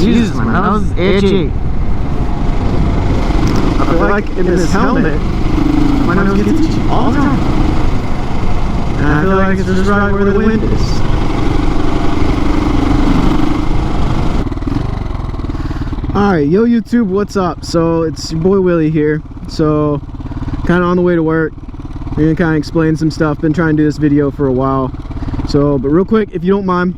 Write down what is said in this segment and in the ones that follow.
Jesus, my nose is itchy. I feel like in this helmet, my nose gets itchy all the time. And I feel like it's just right where the wind is. Alright, yo YouTube, what's up? So it's your boy Willie here. So kind of on the way to work. We're gonna kind of explain some stuff. Been trying to do this video for a while. So, but real quick, if you don't mind,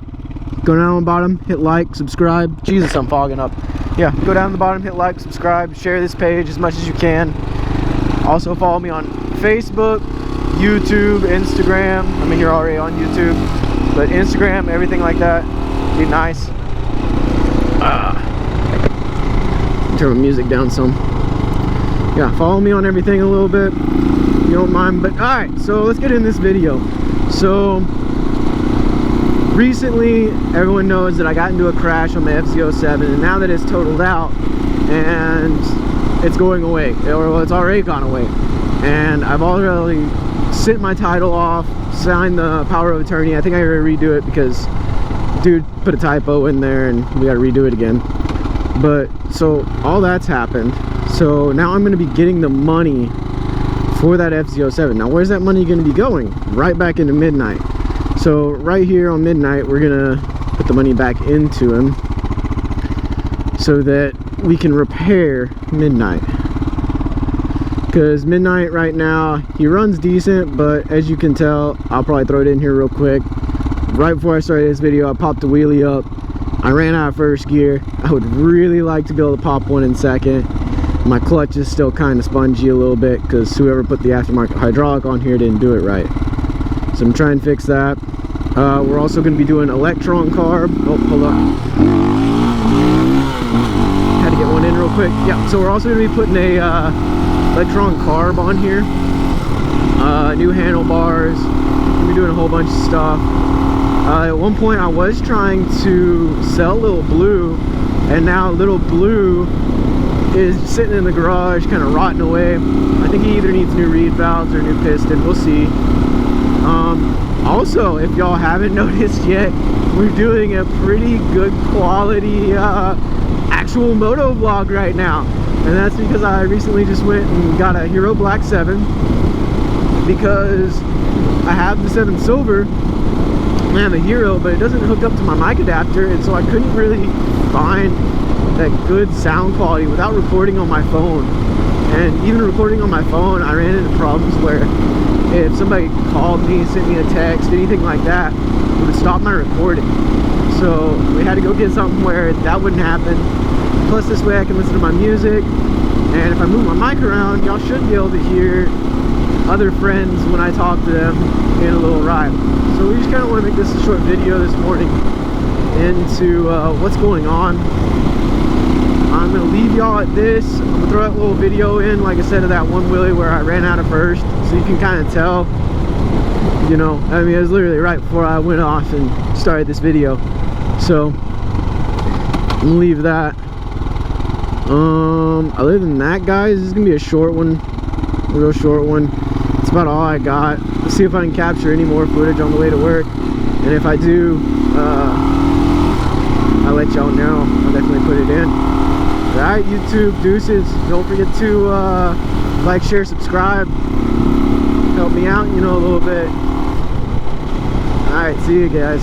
go down on the bottom, hit like, subscribe. Jesus, I'm fogging up. Yeah, go down the bottom, hit like, subscribe, share this page as much as you can. Also follow me on Facebook, YouTube, Instagram. I mean, you're already on YouTube, but Instagram, everything like that, be nice. Turn my music down some. Yeah, follow me on everything a little bit, if you don't mind. But alright, so let's get in this video. So recently, everyone knows that I got into a crash on the FZ07, and now that it's totaled out and it's going away, or well, it's already gone away, and I've already sent my title off, signed the power of attorney. I think I gotta redo it because dude put a typo in there and we gotta redo it again. But so all that's happened, so now I'm gonna be getting the money for that FZ07. Now where's that money gonna be going? Right back into Midnight. So right here on Midnight, we're gonna put the money back into him so that we can repair Midnight. Because Midnight right now, he runs decent, but as you can tell, I'll probably throw it in here real quick. Right before I started this video, I popped the wheelie up. I ran out of first gear. I would really like to be able to pop one in second. My clutch is still kind of spongy a little bit because whoever put the aftermarket hydraulic on here didn't do it right. So I'm trying to fix that. We're also going to be doing electron carb. Oh, hold on. Had to get one in real quick. Yeah, so we're also going to be putting a electron carb on here. New handlebars. We're doing a whole bunch of stuff. At one point I was trying to sell Little Blue, and now Little Blue is sitting in the garage kind of rotting away. I think he either needs new reed valves or new piston. We'll see. Also, if y'all haven't noticed yet, we're doing a pretty good quality actual moto vlog right now, and that's because I recently just went and got a Hero Black 7 because I have the 7 Silver. I have a Hero, but it doesn't hook up to my mic adapter, and so I couldn't really find that good sound quality without recording on my phone. And even recording on my phone, I ran into problems where if somebody called me, sent me a text, anything like that, it would stop my recording. So we had to go get something where that wouldn't happen. Plus this way I can listen to my music, and if I move my mic around, y'all should be able to hear other friends when I talk to them in a little ride. So we just kind of want to make this a short video this morning into what's going on. I'm going to leave y'all at this. I'm going to throw that little video in, like I said, of that one wheelie where I ran out of first, so you can kind of tell, you know, I mean, it was literally right before I went off and started this video. So I'm going to leave that. Other than that, guys, this is going to be a short one, a real short one. That's about all I got. Let's see if I can capture any more footage on the way to work, and if I do, I'll let y'all know. I'll definitely put it in. Alright, YouTube, deuces. Don't forget to like, share, subscribe. Help me out, you know, a little bit. Alright, see you guys.